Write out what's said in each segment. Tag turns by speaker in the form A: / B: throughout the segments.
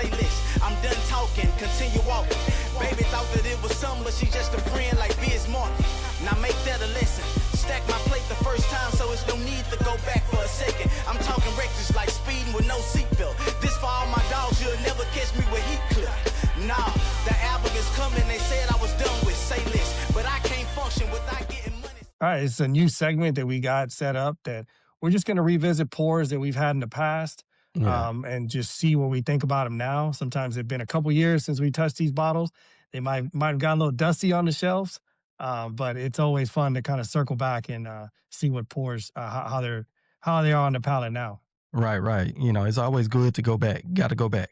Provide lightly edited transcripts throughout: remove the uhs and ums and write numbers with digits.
A: say less. I'm done talking, continue walking. Baby thought that it was something, but she just a friend like Biz Martin. Now make that a lesson. Stack my plate the first time, so it's no need to go back for a second. I'm talking reckless like speeding with no seatbelt. This for all my dogs, you'll never catch me with Heathcliff. Nah, the album is coming, they said I was done with say less. But I can't function without getting money.
B: All right, it's a new segment that we got set up that we're just going to revisit pours that we've had in the past. And just see what we think about them now. Sometimes it's been a couple years since we touched these bottles. They might have gotten a little dusty on the shelves, but it's always fun to kind of circle back and see what pours, how they are on the palate now.
C: Right. You know, it's always good to go back. Got to go back.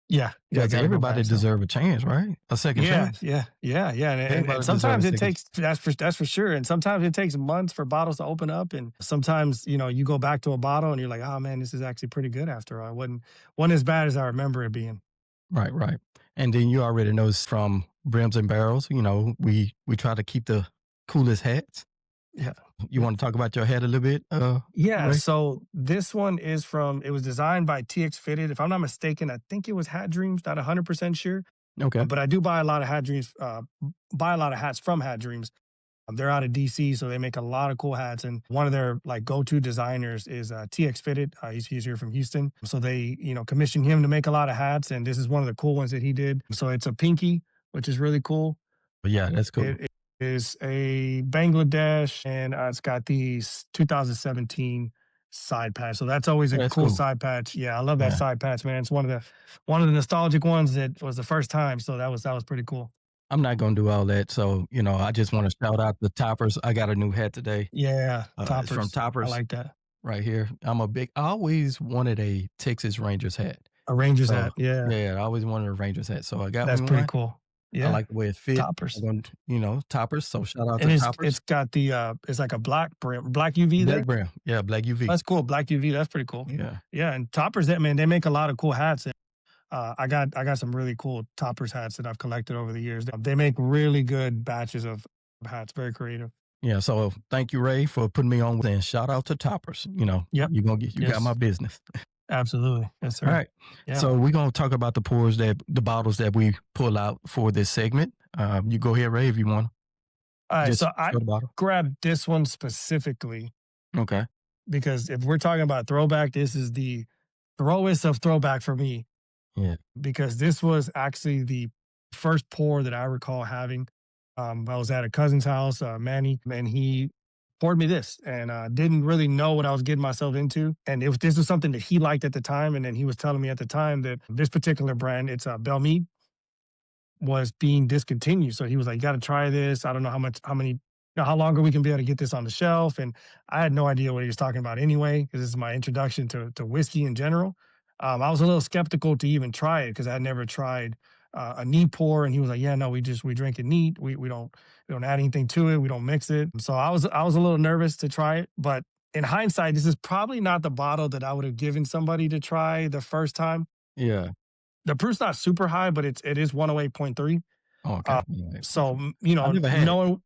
B: Yeah.
C: Because everybody deserves a chance, right? A second chance.
B: Yeah. And sometimes it takes, that's for sure. And sometimes it takes months for bottles to open up. And sometimes, you know, you go back to a bottle and you're like, oh man, this is actually pretty good after all. It wasn't as bad as I remember it being.
C: Right. And then you already know from Brims and Barrels, you know, we try to keep the coolest hats.
B: Yeah.
C: You want to talk about your hat a little bit?
B: Yeah.
C: Ray?
B: So this one it was designed by TX Fitted. If I'm not mistaken, I think it was Hat Dreams, not 100% sure.
C: Okay.
B: But I do buy a lot of Hat Dreams, buy a lot of hats from Hat Dreams. They're out of DC, so they make a lot of cool hats. And one of their like go-to designers is TX Fitted. He's here from Houston. So they, you know, commissioned him to make a lot of hats. And this is one of the cool ones that he did. So it's a pinky, which is really cool.
C: But yeah, that's cool.
B: It is a Bangladesh, and it's got the 2017 side patch. So that's always a cool side patch. Yeah, I love that side patch, man. It's one of the nostalgic ones that was the first time. So that was pretty cool.
C: I'm not going to do all that. So, you know, I just want to shout out the Toppers. I got a new hat today.
B: Yeah, Toppers.
C: It's from Toppers.
B: I like that.
C: Right here. I always wanted a Texas Rangers hat.
B: A Rangers hat, yeah.
C: Yeah, I always wanted a Rangers hat. So I got
B: That's pretty cool. Yeah.
C: I like the way it fits.
B: Toppers.
C: You know, Toppers. So shout out to Toppers.
B: It's got the, it's like a black brim, black UV there.
C: Black brim. Yeah, black UV.
B: That's cool. Black UV. That's pretty cool.
C: Yeah.
B: Yeah. And Toppers, man, they make a lot of cool hats. I got some really cool Toppers hats that I've collected over the years. They make really good batches of hats. Very creative.
C: Yeah. So thank you, Ray, for putting me on. And shout out to Toppers. You know,
B: yep.
C: You got my business.
B: Absolutely. Yes, sir.
C: All right. Yeah. So we're going to talk about the bottles that we pull out for this segment. You go ahead, Ray, if you want.
B: All right. So I grabbed this one specifically.
C: Okay.
B: Because if we're talking about throwback, this is the throwest of throwback for me.
C: Yeah.
B: Because this was actually the first pour that I recall having. I was at a cousin's house, Manny, and he poured me this, and didn't really know what I was getting myself into. And this was something that he liked at the time. And then he was telling me at the time that this particular brand, it's Belle Meade, was being discontinued. So he was like, you got to try this. I don't know how longer we can be able to get this on the shelf. And I had no idea what he was talking about anyway, because this is my introduction to whiskey in general. I was a little skeptical to even try it because I had never tried a neat pour, and he was like, "Yeah, no, we drink it neat. We don't add anything to it. We don't mix it." So I was a little nervous to try it, but in hindsight, this is probably not the bottle that I would have given somebody to try the first time.
C: Yeah,
B: the proof's not super high, but it is 108.3.
C: Oh, okay.
B: So you know,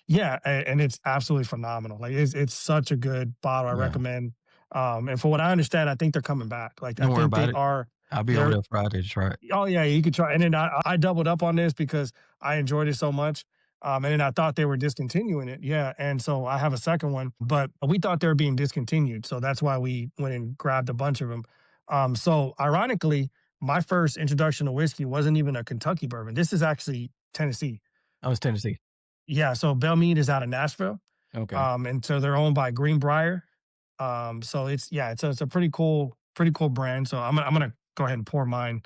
B: yeah, and it's absolutely phenomenal. Like it's such a good bottle. I recommend. And for what I understand, I think they're coming back. Like I think they are.
C: I'll be over there Friday to try it.
B: Oh yeah, you could try. And then I doubled up on this because I enjoyed it so much. And then I thought they were discontinuing it. Yeah. And so I have a second one, but we thought they were being discontinued. So that's why we went and grabbed a bunch of them. So ironically, my first introduction to whiskey wasn't even a Kentucky bourbon. This is actually Tennessee.
C: Oh, it's Tennessee.
B: Yeah. So Belle Meade is out of Nashville.
C: Okay.
B: And so they're owned by Greenbrier. So it's a pretty cool brand. So I'm gonna go ahead and pour mine.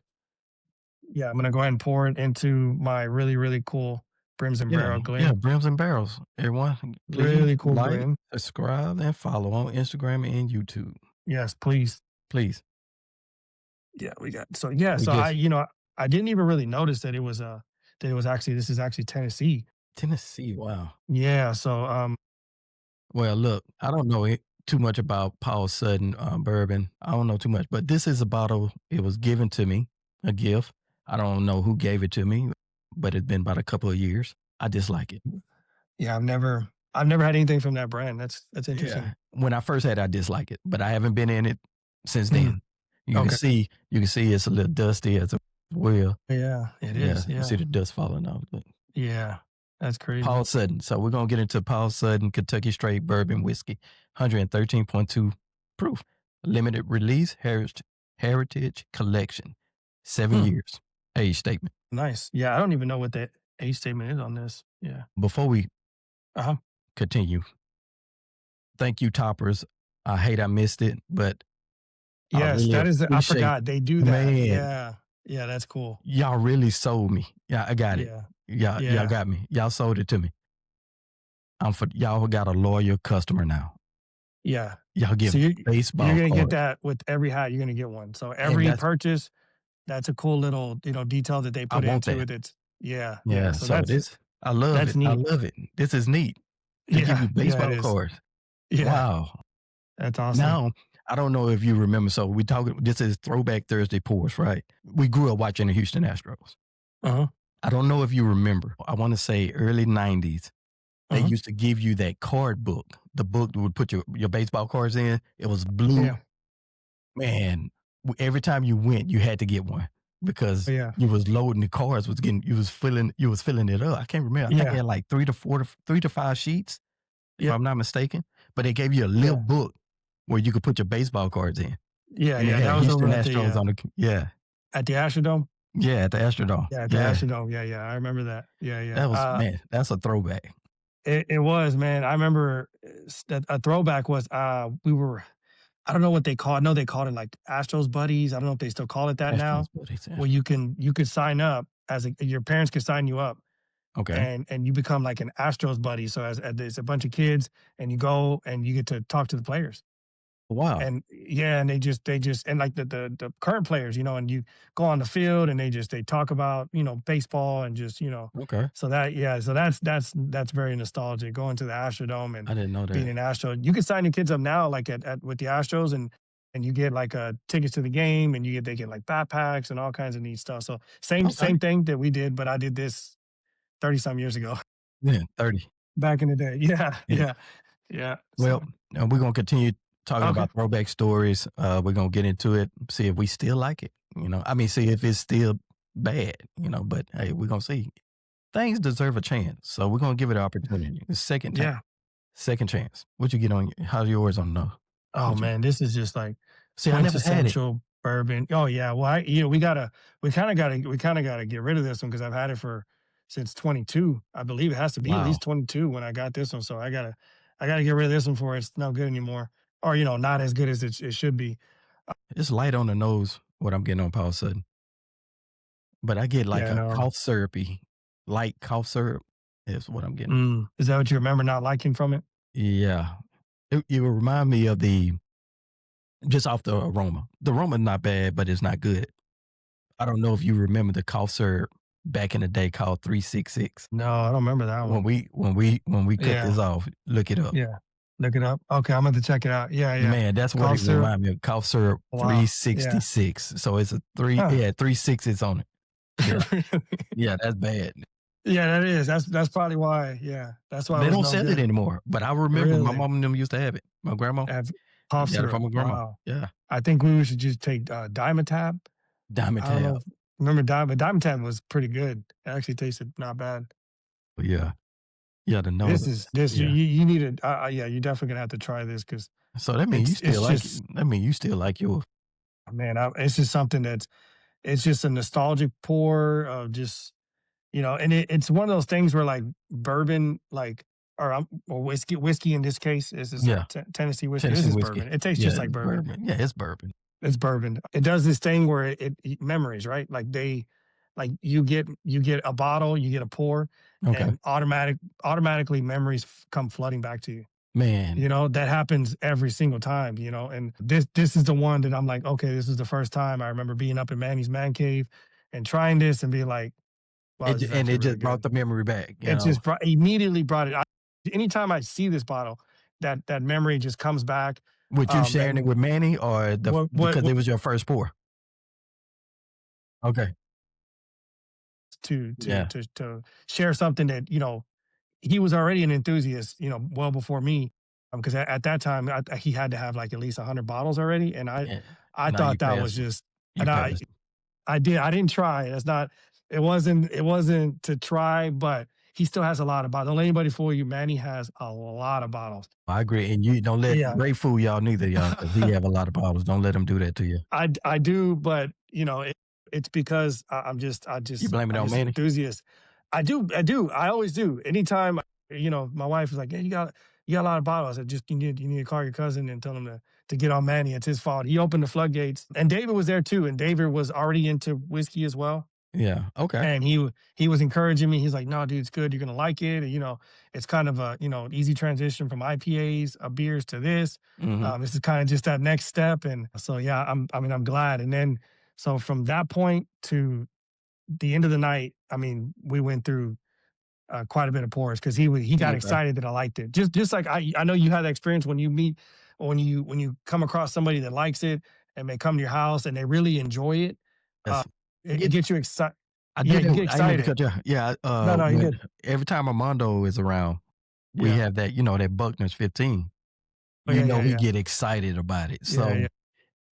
B: Yeah, I'm gonna go ahead and pour it into my really, really cool Brims and Barrel Glen.
C: Yeah, Brims and Barrels. Everyone,
B: really cool
C: like,
B: brand.
C: Subscribe and follow on Instagram and YouTube.
B: Yes, please. Yeah, I didn't even really notice that this is actually Tennessee.
C: Tennessee, wow.
B: Yeah, so
C: well, look, I don't know too much about Paul Sutton bourbon. I don't know too much, but this is a bottle. It was given to me, a gift. I don't know who gave it to me, but it's been about a couple of years. I just like it.
B: Yeah, I've never had anything from that brand. That's interesting.
C: Yeah. When I first had it, I dislike it, but I haven't been in it since then.
B: Okay.
C: You can see it's a little dusty as well.
B: Yeah, it
C: Yeah,
B: is.
C: you see
B: Yeah.
C: the dust falling off. But
B: Yeah. That's crazy.
C: Paul Sutton. So we're gonna get into Paul Sutton Kentucky Straight Bourbon Whiskey, 113.2 proof, limited release heritage collection, 7
B: Hmm.
C: years age statement.
B: Nice. Yeah, I don't even know what the age statement is on this. Yeah.
C: Before we
B: Uh-huh.
C: continue, thank you, toppers. I hate I missed it, but I
B: Yes,
C: really
B: that is I
C: appreciate,
B: forgot. They do that.
C: man.
B: Yeah. Yeah, that's cool.
C: Y'all really sold me. Yeah, I got it.
B: Yeah.
C: Y'all
B: Yeah.
C: got me. Y'all sold it to me. Y'all got a loyal customer now.
B: Yeah.
C: Y'all
B: So
C: give
B: you're
C: baseball
B: gonna get
C: cards,
B: that with every hat, you're gonna get one. So
C: and
B: every purchase, that's a cool little, detail that they
C: I
B: put
C: want
B: into
C: that.
B: it. It's yeah, yeah.
C: Yeah.
B: So
C: So this, I love
B: that's
C: it. I
B: neat.
C: love it. This is neat. They give
B: Yeah,
C: you
B: yeah, it
C: baseball
B: is.
C: cards.
B: Yeah,
C: Wow.
B: that's awesome.
C: Now I don't know if you remember. So we talking. This is Throwback Thursday pours, right? We grew up watching the Houston Astros.
B: Uh-huh.
C: I don't know if you remember. I want to say early '90s. They
B: Uh-huh.
C: used to give you that card book. The book that would put your baseball cards in. It was blue.
B: Yeah.
C: Man, every time you went, you had to get one because
B: Yeah.
C: you was loading the cards. You was filling it up. I can't remember. I think it
B: Yeah.
C: had like 3 to 5 sheets, if
B: Yeah.
C: I'm not mistaken. But they gave you a little
B: Yeah.
C: book where you could put your baseball cards in,
B: Yeah,
C: and it
B: yeah. That
C: had
B: was over
C: Houston Astros on the
B: at the Astrodome.
C: yeah, at the Astrodome.
B: Yeah, at the
C: Yeah,
B: Astrodome. Yeah, yeah. I remember that. Yeah, yeah.
C: that was, man. That's a throwback.
B: It was, man. I remember that a throwback was we were I don't know what they call it. No, they called it like Astros Buddies. I don't know if they still call it that
C: Astros
B: now.
C: buddies.
B: Where you could sign up your parents could sign you up
C: Okay.
B: and you become like an Astros buddy. So as there's a bunch of kids and you go and you get to talk to the players.
C: Wow.
B: And yeah, and they just and like the current players, and you go on the field and they talk about, baseball and just,
C: Okay.
B: so that yeah, so that's very nostalgic going to the Astrodome and
C: I didn't know
B: being
C: that.
B: an Astro. You can sign your kids up now like at with the Astros and you get like tickets to the game and they get like backpacks and all kinds of neat stuff. So
C: Okay.
B: same thing that we did, but I did this 30 some years ago
C: Yeah. 30.
B: back in the day. Yeah,
C: Yeah.
B: yeah, yeah.
C: Well,
B: So
C: we're gonna continue talking
B: okay.
C: about throwback stories. We're gonna get into it, see if we still like it. I mean, see if it's still bad. But hey, we're gonna see. Things deserve a chance, so we're gonna give it an opportunity. The second time,
B: Yeah.
C: second chance. What you get on? How's yours on the?
B: Oh
C: What you?
B: man, this is just like
C: See, I never had it.
B: quintessential bourbon. Oh yeah, well, we kind of gotta get rid of this one because I've had it for since 22. I believe it has to be at
C: Wow,
B: least 22 when I got this one. So I gotta get rid of this one for it's not good anymore, or not as good as it should be.
C: it's light on the nose. What I'm getting on Paul Sudden, but I get like
B: Yeah,
C: a
B: no.
C: cough syrupy, light cough syrup is what I'm getting.
B: Is that what you remember not liking from it?
C: Yeah, it will remind me of just off the aroma. The aroma's not bad, but it's not good. I don't know if you remember the cough syrup back in the day called 366.
B: No, I don't remember that
C: When
B: one.
C: we cut
B: Yeah,
C: this off, look it up.
B: yeah. Look it up. Okay, I'm going to check it out. Yeah, yeah.
C: Man, that's what
B: Cough
C: it
B: syrup.
C: remind me of. Cough syrup
B: Wow. Yeah.
C: 366. So it's a
B: Huh.
C: yeah, 3 6s on it. Yeah.
B: Really?
C: Yeah, that's bad.
B: Yeah, that is. That's probably why. Yeah, that's why it
C: They
B: was
C: don't
B: no
C: sell it
B: good.
C: anymore. But I remember my
B: Really?
C: mom and them used to have it. My grandma
B: Have cough
C: got it from
B: syrup.
C: my grandma.
B: Wow.
C: Yeah.
B: I think we should just take Dimetap.
C: Diamond
B: I don't know.
C: tab.
B: Remember Dimetap was pretty good. It actually tasted not bad.
C: But yeah. Yeah, the nose.
B: This
C: Yeah.
B: you need to yeah, you definitely gonna have to try this because
C: So that means you
B: it's
C: still like it.
B: just
C: That means you still like yours.
B: man, it's just something it's just a nostalgic pour of just and it's one of those things where like bourbon or whiskey in this case this is
C: Yeah.
B: Tennessee whiskey. This
C: Tennessee
B: is
C: whiskey.
B: bourbon. It tastes
C: Yeah,
B: just like
C: it's
B: bourbon.
C: bourbon. Yeah, it's bourbon.
B: It's bourbon. It does this thing where memories, right? Like you get a bottle, you get a pour,
C: Okay.
B: and automatically memories come flooding back to you.
C: Man.
B: That happens every single time. And this is the one that I'm like, okay, this is the first time I remember being up in Manny's man cave and trying this and being like, wow, this is
C: And
B: actually
C: it
B: really
C: just brought
B: good.
C: the memory back,
B: It just immediately brought it. Anytime I see this bottle, that memory just comes back.
C: With you sharing it
B: And
C: with Manny or because
B: what
C: it was your first pour? Okay. Yeah.
B: to share something that he was already an enthusiast, well before me, because at that time he had to have like at least 100 bottles already, and
C: Yeah.
B: I
C: Now you
B: thought that was
C: passed.
B: just,
C: You
B: and
C: passed.
B: I didn't try. That's not, it wasn't to try, but he still has a lot of bottles. Don't let anybody fool you. Manny has a lot of bottles.
C: I agree, and you don't let
B: Yeah.
C: Ray fool y'all neither, y'all, because he have a lot of bottles. Don't let him do that to you.
B: I do, but it's because
C: You blame it
B: I'm
C: on
B: just an
C: Manny?
B: enthusiast. I do. I always do. Anytime, my wife is like, "Hey, you got a lot of bottles." I just you need to call your cousin and tell him to get on Manny. It's his fault. He opened the floodgates, and David was there too. And David was already into whiskey as well.
C: Yeah, okay.
B: And he was encouraging me. He's like, "No, dude, it's good. You're gonna like it. And, it's kind of a easy transition from IPAs, beers to this.
C: Mhm.
B: This is kind of just that next step." And so yeah, I'm glad. And then so from that point to the end of the night, I mean, we went through quite a bit of pours because he got
C: Okay.
B: excited that I liked it. Just like I know you had that experience when you meet when you come across somebody that likes it and they come to your house and they really enjoy it. Uh,
C: That's
B: it
C: get
B: gets you excited.
C: I
B: Yeah,
C: did
B: you
C: that
B: get
C: I didn't mean to
B: excited.
C: cut you yeah,
B: No, no, you
C: when
B: good.
C: every time Armando is around, we
B: Yeah.
C: have that, that Buckner's 15.
B: Oh yeah,
C: He
B: yeah.
C: get excited about it.
B: Yeah,
C: So
B: yeah,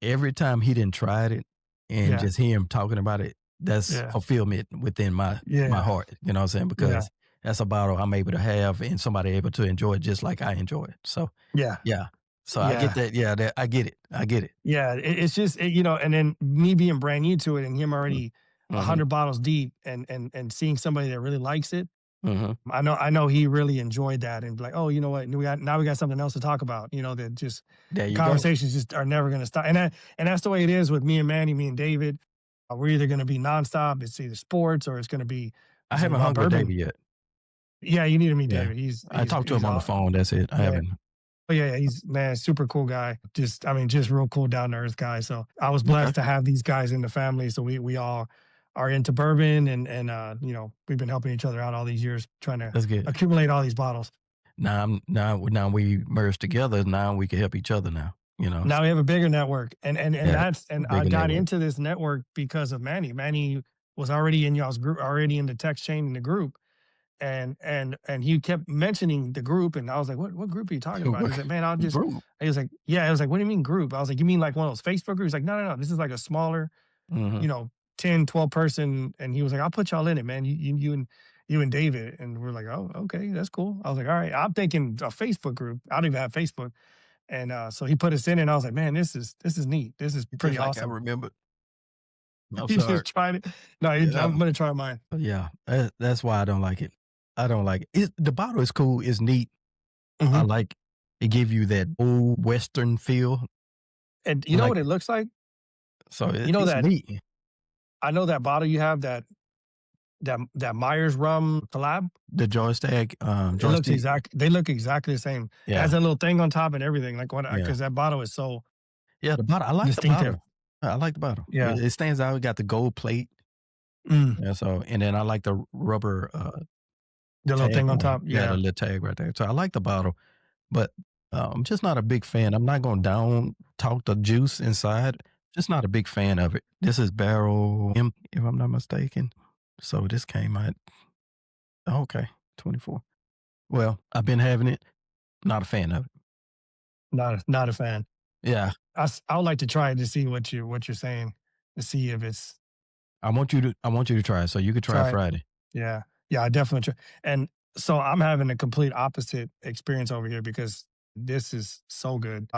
C: every time he didn't tried it and
B: yeah,
C: just hear him talking about it, that's
B: yeah,
C: fulfillment within my
B: yeah,
C: heart. You know what I'm saying?
B: yeah,
C: Because that's a bottle I'm able to have and somebody able to enjoy it just like I enjoy it. So
B: yeah,
C: yeah. So I get
B: yeah,
C: that. Yeah, that I get it. I get it.
B: yeah. It's just and then me being brand new to it and him already
C: Mm-hmm.
B: 100 bottles deep and seeing somebody that really likes it.
C: Mm-hmm.
B: I know he really enjoyed that and like, oh, you know what? We got something else to talk about. That just
C: There
B: the
C: you go.
B: conversations just are never going to stop. And that's the way it is with me and Manny, me and David. We're either going to be nonstop. It's either sports or
C: I
B: it's gonna be
C: haven't
B: about
C: hung with
B: bourbon.
C: David yet.
B: Yeah, you need to meet
C: Yeah.
B: David.
C: I talked to
B: He's
C: him on the
B: all,
C: phone. That's it. I
B: yeah.
C: haven't.
B: Oh yeah, he's man, super cool guy. Just real cool, down to earth guy. So I was
C: Okay.
B: blessed to have these guys in the family. So we all are into bourbon and we've been helping each other out all these years trying to
C: That's good.
B: accumulate all these bottles.
C: Now we merged together. Now we can help each other now.
B: Now we have a bigger network,
C: Yeah,
B: and I
C: bigger
B: got
C: network.
B: into this network because of Manny. Manny was already in y'all's group, already in the text chain in the group, and he kept mentioning the group, and I was like, what group are you talking about? He's like, man, I'll just.
C: Group.
B: He was like, yeah. I was like, what do you mean group? I was like, you mean like one of those Facebook groups? He's like, no. This is like a smaller,
C: Mhm.
B: 10, 12 person. And he was like, I'll put y'all in it, man. You and David. And we're like, oh, okay, that's cool. I was like, all right. I'm thinking a Facebook group. I don't even have Facebook. And so he put us in, and I was like, man, this is neat. This is
C: Just
B: pretty
C: like I
B: awesome.
C: remember. I'm
B: He
C: sorry.
B: just tried it. No,
C: Yeah.
B: I'm gonna try mine.
C: Yeah. That's why I don't like it. I don't like it. The bottle is cool. It's neat. I
B: Mhm.
C: like it. Give you that old Western feel.
B: And you know
C: Like
B: what it looks like?
C: so.
B: You know
C: It's
B: that
C: neat.
B: I know that bottle you have, that Myers rum collab.
C: The joystick.
B: It looks
C: Joystick.
B: they look exactly the same. It has
C: Yeah.
B: that little thing on top and everything. Like
C: Yeah.
B: because that bottle is so
C: Yeah. The bottle. I like the
B: distinctive.
C: bottle. I like the bottle.
B: Yeah.
C: It stands out. It got the gold plate.
B: Mm.
C: Yeah. So and then I like the rubber
B: The little
C: tag
B: thing on
C: on it.
B: top.
C: Yeah, the
B: Yeah.
C: little tag right there. So I like the bottle, but I'm just not a big fan. I'm not going to down talk the juice inside. Just not a big fan of it. This is Barrel M, if I'm not mistaken. So this came out okay, 24. Well, I've been having it. Not a fan of it.
B: Not a fan.
C: Yeah,
B: I would like to try it to see what you're saying, to see if it's
C: I want you to try it. So you could try it
B: try it.
C: Friday.
B: Yeah. Yeah, I definitely try. And so I'm having a complete opposite experience over here because this is so good.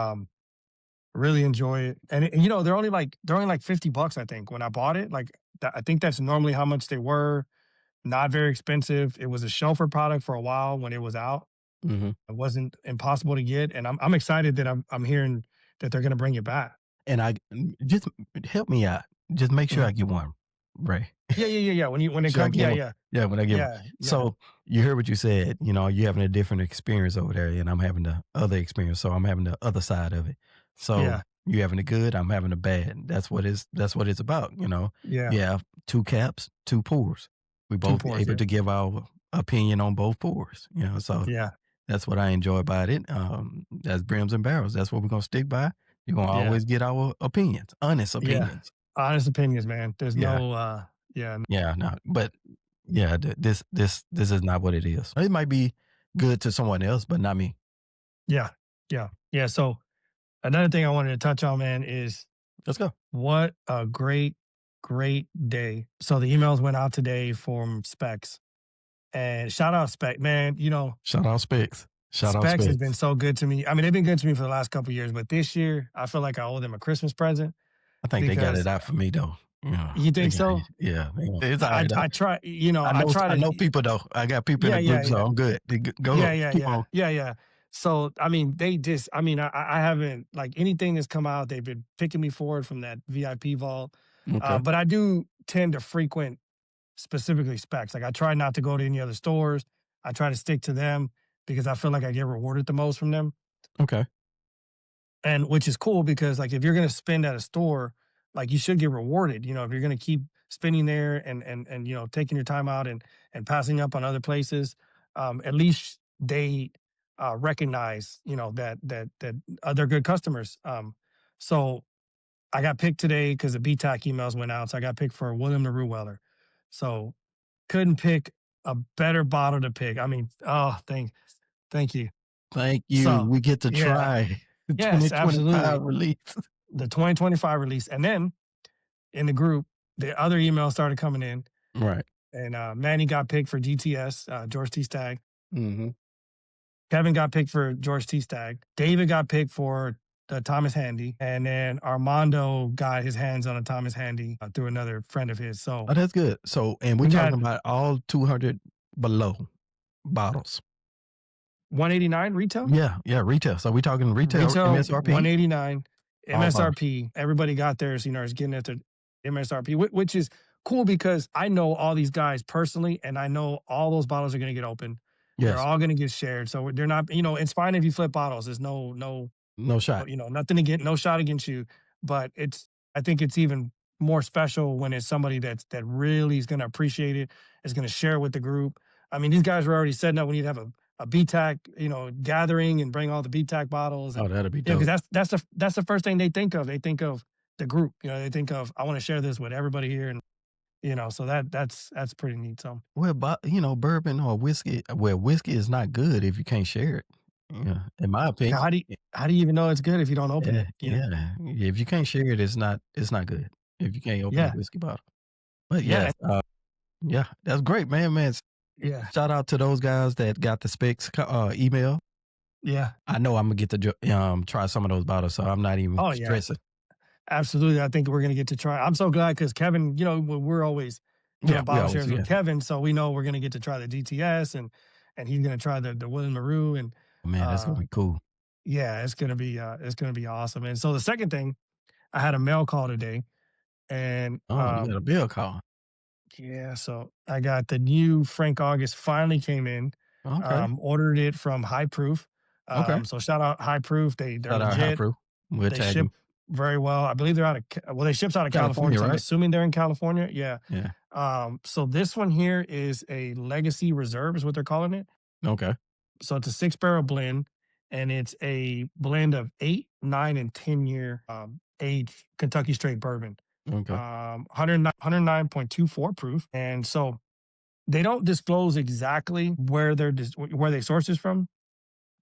B: Really enjoy it. And they're only like $50, I think. When I bought it, like I think that's normally how much they were. Not very expensive. It was a shelfer product for a while when it was out.
C: Hmm.
B: It wasn't impossible to get, and I'm excited that I'm hearing that they're gonna bring it back.
C: And just help me out. Just make sure
B: Mhm.
C: I get one, Ray.
B: Yeah. When it
C: Should I
B: comes,
C: get
B: yeah,
C: one?
B: yeah,
C: Yeah, when I get one.
B: yeah, yeah,
C: So you heard what you said. You're having a different experience over there, and I'm having the other experience. So I'm having the other side of it. So
B: yeah,
C: you're having the good, I'm having the bad. That's what it's about.
B: yeah.
C: You have two caps, two pours. We
B: Two
C: both
B: pours,
C: able
B: yeah,
C: to give our opinion on both pours. So
B: yeah,
C: that's what I enjoy about it. That's brims and barrels. That's what we're gonna stick by. You're gonna
B: yeah,
C: always get our opinions, honest
B: yeah.
C: opinions.
B: Honest opinions, man. There's
C: Yeah.
B: no, yeah,
C: Yeah, no, but yeah, this is not what it is. It might be good to someone else, but not me.
B: yeah, yeah, yeah. So another thing I wanted to touch on, man, is
C: Let's go.
B: What a great day. So the emails went out today from Specs. And shout out Spec, man.
C: Shout out Specs. Shout out
B: Specs has been
C: Specs.
B: so good to me. I mean, they've been good to me for the last couple of years, but this year I feel like I owe them a Christmas present
C: I think they got
B: because
C: it out for me though. Yeah,
B: you
C: they
B: think
C: got
B: so?
C: it. Yeah, it's all right though.
B: I try,
C: I know people though. I got people in
B: yeah,
C: the
B: yeah,
C: group, so
B: yeah.
C: I'm good. Go, keep on.
B: Yeah. So I mean, I haven't like anything that's come out. They've been picking me forward from that VIP vault,
C: Okay.
B: but I do tend to frequent specifically Specs. Like I try not to go to any other stores. I try to stick to them because I feel like I get rewarded the most from them,
C: Okay.
B: and which is cool because like if you're gonna spend at a store, like you should get rewarded. If you're gonna keep spending there and taking your time out and passing up on other places, at least they recognize that they're good customers. So I got picked today because the BTAC emails went out. So I got picked for William LaRue Weller. So couldn't pick a better bottle to pick. I mean, oh, thank you.
C: Thank you.
B: So
C: We get to
B: yeah,
C: try the
B: yes,
C: 2025
B: absolutely.
C: release.
B: The 2025 release. And then in the group, the other emails started coming in.
C: Right.
B: And Manny got picked for GTS, George T. Stagg.
C: Mm-hmm.
B: Kevin got picked for George T. Stagg. David got picked for the Thomas Handy. And then Armando got his hands on a Thomas Handy through another friend of his. So
C: Oh, that's good. So, and we're
B: we
C: talking
B: got
C: about all 200 below bottles.
B: 189 retail?
C: Yeah, retail. So we're talking retail MSRP.
B: 189
C: All bottles.
B: MSRP. Everybody got theirs, is getting at the MSRP, which is cool because I know all these guys personally, and I know all those bottles are going to get opened. They're
C: Yes.
B: all going to get shared. So they're not, it's fine if you flip bottles. There's no
C: shot.
B: nothing against, no shot against you. But I think it's even more special when it's somebody that really is going to appreciate it, is going to share it with the group. I mean, these guys were already setting up. We need to have a BTAC, gathering and bring all the BTAC bottles.
C: Oh,
B: And,
C: that'll be dope.
B: because that's the first thing they think of. They think of the group. They think of I want to share this with everybody here, and so that's pretty neat. So
C: Well, bourbon or whiskey. Well, whiskey is not good if you can't share it. Yeah, in my opinion.
B: how do you even know it's good if you don't open
C: Yeah,
B: it?
C: yeah. If you can't share it, it's not good. If you can't open a
B: Yeah,
C: whiskey bottle. But
B: yeah,
C: yes, yeah, that's great, man. Man,
B: yeah,
C: shout out to those guys that got the specs email.
B: yeah.
C: I know I'm gonna get to try some of those bottles, so I'm not even
B: Oh yeah,
C: stressing.
B: absolutely. I think we're gonna get to try. I'm so glad because Kevin, we're always
C: Yeah,
B: doing
C: we
B: bottle
C: always
B: shares with Kevin, so we know we're gonna get to try the GTS and he's gonna try the William LaRue and
C: Man, that's gonna
B: uh
C: be cool.
B: yeah, it's gonna be awesome. And so the second thing, I had a mail call today, and
C: Oh, you got a bill call.
B: yeah, so I got the new Frank August finally came in.
C: Okay,
B: Ordered it from High Proof.
C: okay.
B: So shout out High Proof. They're
C: Shout out High
B: legit.
C: Proof. We'll
B: They
C: tag
B: ship
C: them.
B: very well. I believe they're they ships out of California.
C: California,
B: So I'm
C: right?
B: assuming they're in California. Yeah.
C: Yeah.
B: So this one here is a Legacy Reserve, is what they're calling it.
C: Okay.
B: So it's a 6 barrel blend, and it's a blend of 8, 9, and 10 year age Kentucky straight bourbon.
C: Okay.
B: 109.24 proof. And so they don't disclose exactly where where they source this from,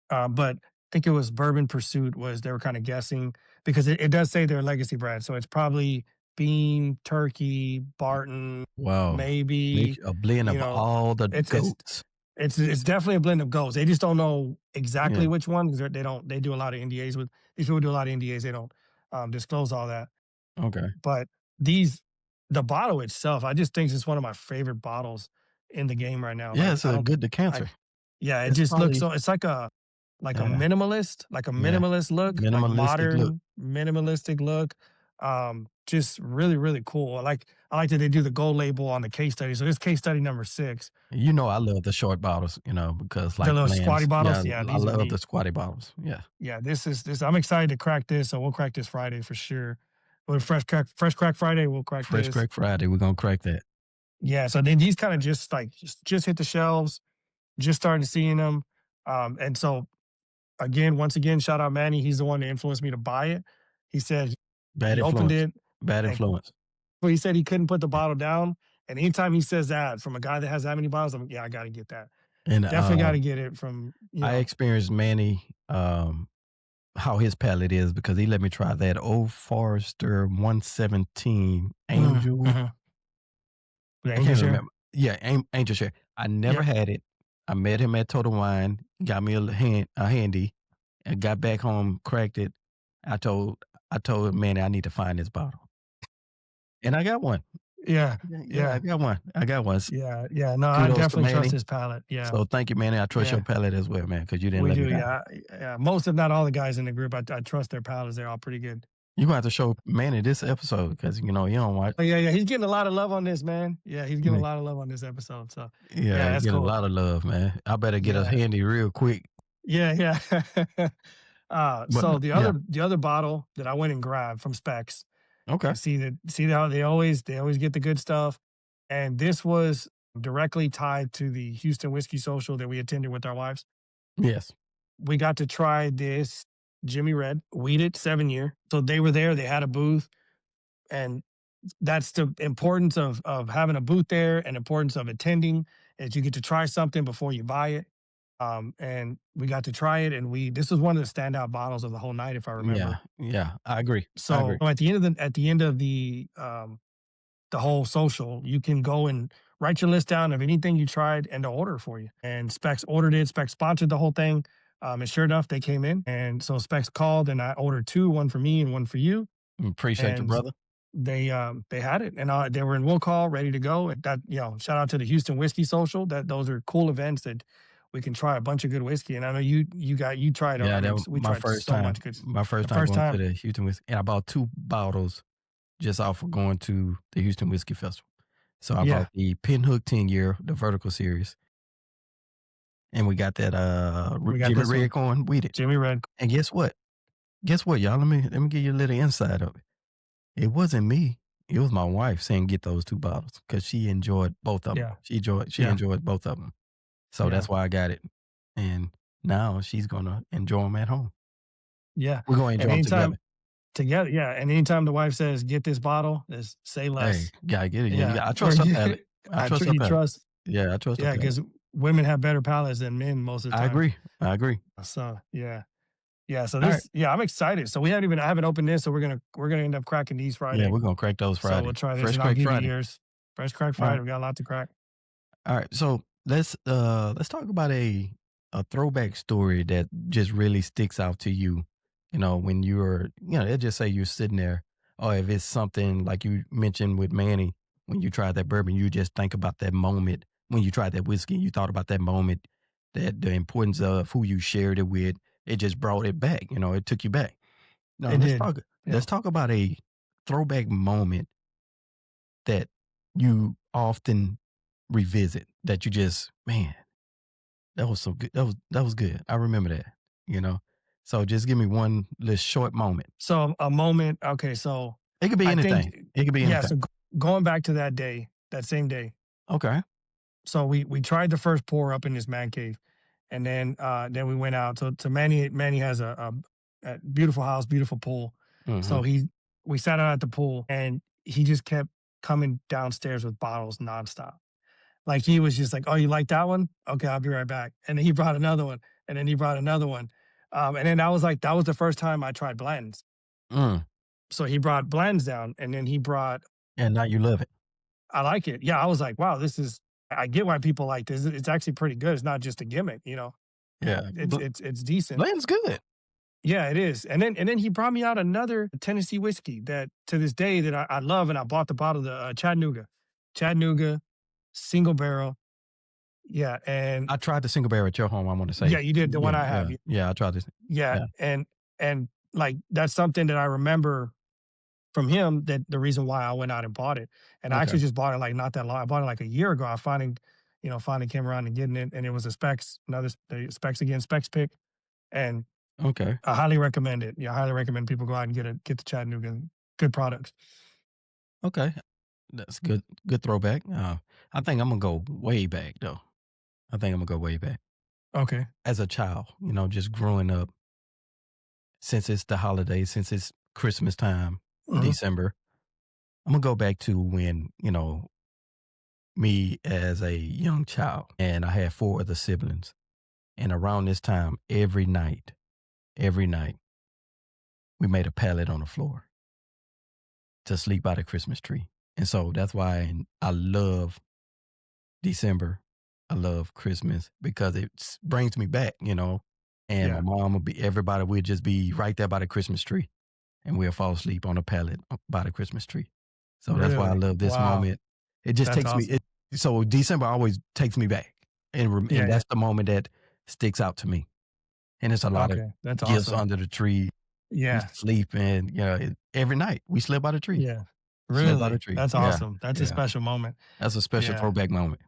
B: but I think it was Bourbon Pursuit they were kind of guessing because it does say their legacy brand, so it's probably Beam, Turkey, Barton,
C: Wow.
B: maybe.
C: A blend of all the
B: It's
C: goats.
B: it's definitely a blend of goats. They just don't know exactly
C: Yeah.
B: which one because they do a lot of NDAs with these people. Do a lot of NDAs. They don't disclose all that.
C: Okay.
B: But the bottle itself, I just think it's one of my favorite bottles in the game right now.
C: Yeah,
B: Like
C: it's
B: I
C: a
B: don't,
C: good
B: I
C: decanter.
B: yeah, it
C: It's
B: just looks
C: probably
B: so. It's like a
C: yeah, yeah.
B: minimalist look, like
C: Minimalistic look.
B: modern minimalistic look. Just really really cool. I like that they do the gold label on the case study. So this case study number 6,
C: You know, I love the short bottles, because
B: the
C: like
B: little squatty
C: blends.
B: bottles.
C: Yeah,
B: Yeah,
C: I
B: these are
C: love
B: neat.
C: the squatty bottles. Yeah.
B: Yeah, this. I'm excited to crack this. So we'll crack this Friday for sure. With fresh crack Friday, we'll crack
C: Fresh
B: this.
C: Crack Friday, we're gonna crack that.
B: Yeah, so then these kind of just hit the shelves, just started seeing them. And so once again, shout out Manny. He's the one that influenced me to buy it. He said
C: Bad
B: he opened
C: influence.
B: it,
C: Bad
B: and
C: influence.
B: he said he couldn't put the bottle down. And anytime he says that from a guy that has that many bottles, I'm like, yeah, I got to get that.
C: And
B: Definitely got to get it from
C: I experienced Manny how his palate is because he let me try that Old Forester 117
B: Mm,
C: Angel.
B: mhm. The
C: I
B: angel
C: can't
B: share?
C: remember. Yeah, Angel Share. I never
B: Yep.
C: had it. I met him at Total Wine, got me a handy, and got back home, cracked it. I told I told him, man, I need to find this bottle, and I got one.
B: Yeah.
C: Yeah, yeah, I
B: Yeah.
C: got one. I got one.
B: Yeah. Yeah. No, I
C: Kudos to
B: definitely trust
C: Manny.
B: his palate. Yeah.
C: So thank you, Manny. I trust your
B: Yeah.
C: palate as well, man, because you didn't
B: We
C: let
B: do.
C: me down.
B: Yeah. Yeah. Most, if not all, the guys in the group, I trust their palates. They're all pretty good.
C: You gonna have to show Manny this episode because you know he don't watch.
B: Oh, yeah. Yeah. He's getting a lot of love on this, man. Yeah. He's getting a
C: Yeah,
B: lot of love on this episode. So,
C: yeah,
B: yeah,
C: he
B: that's
C: get a
B: cool.
C: lot of love, man. I better get a
B: Yeah.
C: handy real quick.
B: Yeah. Yeah.
C: But
B: So
C: yeah,
B: the other bottle that I went and grabbed from Specs,
C: okay,
B: and see how they always get the good stuff, and this was directly tied to the Houston Whiskey Social that we attended with our wives.
C: yes,
B: We got to try this Jimmy Red Weeded 7 year. So they were there. They had a booth, and that's the importance of having a booth there, and importance of attending is you get to try something before you buy it. And we got to try it, and we this was one of the standout bottles of the whole night, if I
C: yeah,
B: remember.
C: yeah. I agree. I
B: So
C: agree.
B: at the end of the whole social, you can go and write your list down of anything you tried and to order for you. And Specs ordered it. Specs sponsored the whole thing. And sure enough, they came in, and so Specs called, and I ordered two, one for me and one for you.
C: Appreciate you,
B: And
C: brother.
B: they had it, and they were in will call, ready to go. And that, shout out to the Houston Whiskey Social. That those are cool events that we can try a bunch of good whiskey. And I know you tried.
C: Yeah,
B: I
C: that
B: mean,
C: was
B: we tried so much good.
C: my first
B: The
C: time
B: first
C: going to
B: time,
C: the Houston Whiskey, and I bought 2 bottles just off of going to the Houston Whiskey Festival. So I
B: yeah,
C: bought the Pinhook 10-year, the vertical series, and we got that,
B: we got
C: Jimmy
B: this
C: Red
B: one,
C: Corn Weeded.
B: Jimmy Red.
C: And guess what? Guess what, y'all? Let me give you a little insight of it. It wasn't me. It was my wife saying, "Get those 2 bottles," because she enjoyed both of them.
B: Yeah,
C: She
B: yeah,
C: enjoyed both of them. So
B: yeah,
C: that's why I got it. And now she's gonna enjoy them at home.
B: yeah.
C: We're gonna enjoy
B: And
C: them together.
B: anytime together, yeah. And anytime the wife says, "Get this bottle," is say
C: Hey,
B: less.
C: gotta get it. Yeah,
B: Yeah,
C: I
B: or
C: trust her palate. I trust her
B: you
C: palate.
B: trust.
C: Yeah, I trust her
B: Yeah,
C: palate.
B: because women have better palates than men most of the
C: I
B: time.
C: agree. I agree.
B: So yeah. Yeah, so
C: All right.
B: I'm excited. So I haven't opened this, so we're gonna end up cracking these
C: Yeah,
B: Friday.
C: we're gonna crack those
B: So we'll
C: Friday.
B: try this,
C: Fresh
B: and I'll
C: Crack
B: give you
C: Friday.
B: yours. Fresh Crack
C: All
B: Friday.
C: right.
B: We got a lot to crack.
C: All right. So let's talk about a throwback story that just really sticks out to you. You know, when you're, let's just say you're sitting there, or if it's something like you mentioned with Manny, when you tried that bourbon, you just think about that moment when you tried that whiskey. You thought about that moment, that the importance of who you shared it with. It just brought it back. You know, it took you back. No,
B: It did. Yeah.
C: let's talk about a throwback moment that you often revisit that you just, man, that was so good. That was good. I remember that, you know. So just give me one little short moment.
B: So a moment. Okay, so
C: It could be
B: I think
C: anything. It could be
B: yeah. So
C: anything.
B: going back to that day, that same day.
C: Okay.
B: So we tried the first pour up in this man cave, and then we went out. So to Manny has a beautiful house, beautiful pool.
C: Hmm.
B: So we sat out at the pool, and he just kept coming downstairs with bottles nonstop. Like he was just like, "Oh, you like that one? Okay, I'll be right back." And then he brought another one, and then he brought another one. And then that was the first time I tried blends.
C: Mm.
B: So he brought blends down, and then he brought.
C: And now you love it.
B: I like it. Yeah, I was like, "Wow, this is." I get why people like this. It's actually pretty good. It's not just a gimmick, you know.
C: Yeah.
B: It's decent.
C: Blend's good.
B: Yeah, it is. And then he brought me out another Tennessee whiskey that to this day that I love, and I bought the bottle of the Chattanooga single barrel. Yeah, and
C: I tried the single barrel at your home, I want to say.
B: yeah, you did the one
C: Yeah,
B: I have.
C: yeah. Yeah, I tried this.
B: Yeah,
C: Yeah.
B: and like that's something that I remember from him, that the reason why I went out and bought it. And I
C: Okay.
B: actually just bought it like not that long. I bought it like a year ago. I finally came around and getting it, and it was a the specs pick, and
C: Okay.
B: I highly recommend it. Yeah, I highly recommend people go out and get the Chattanooga. Good products.
C: Okay. That's good. Good throwback. I think I'm gonna go way back though. I think I'm gonna go way back.
B: Okay.
C: As a child, just growing up, since it's the holidays, since it's Christmas time,
B: Mhm.
C: December, I'm gonna go back to when, me as a young child, and I had 4 other siblings. And around this time, every night, we made a pallet on the floor to sleep by the Christmas tree. And so that's why I love December. I love Christmas because it brings me back, and my
B: Yeah.
C: mom everybody would just be right there by the Christmas tree and we'll fall asleep on a pallet by the Christmas tree. So that's why I
B: Really?
C: love this
B: Wow.
C: moment. It just
B: That's
C: takes me,
B: awesome.
C: so December always takes me back.
B: Yeah.
C: And
B: Yeah.
C: that's the moment that sticks out to me. And it's a lot of
B: Okay. That's
C: gifts
B: awesome.
C: under the tree. We
B: Yeah.
C: sleep and, every night we slept by the tree.
B: Yeah.
C: Slept by the
B: Really?
C: tree.
B: That's
C: Yeah.
B: awesome. That's a
C: Yeah.
B: special moment.
C: That's a special
B: Yeah.
C: throwback moment.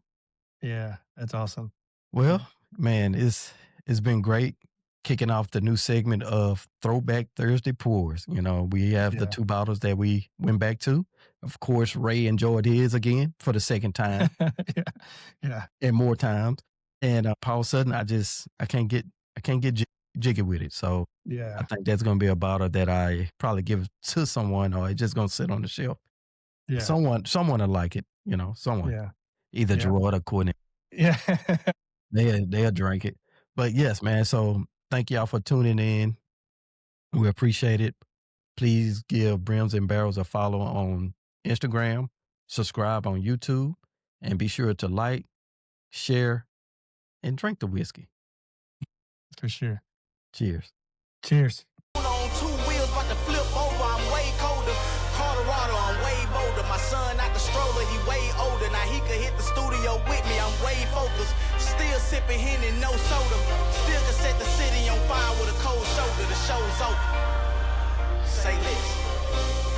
B: Yeah. That's awesome.
C: Well,
B: Yeah.
C: man, it's been great kicking off the new segment of Throwback Thursday Pours. We have the
B: Yeah.
C: 2 bottles that we went back to. Of course, Ray enjoyed his again for the second time
B: Yeah. Yeah.
C: and more times. And Paul Sutton, I can't get jiggy with it. So I
B: Yeah.
C: think that's gonna be a bottle that I probably give to someone, or it's just gonna sit on the shelf.
B: Yeah.
C: Someone will like it, someone.
B: Yeah.
C: Either
B: Yeah.
C: Gerard or Courtney.
B: Yeah.
C: They'll drink it. But yes, man. So thank y'all for tuning in. We appreciate it. Please give Brims and Barrels a follow on Instagram, subscribe on YouTube, and be sure to like, share, and drink the whiskey.
B: For sure.
C: Cheers.
B: Cheers.
A: On 2 wheels, about to flip over, I'm way colder. Colorado, I'm way bolder. My son out the stroller, he way older. Now he could hit the studio with me, I'm way focused. Still sipping Henny, no soda. Still can set the city on fire with a cold shoulder. The show's over. Say less.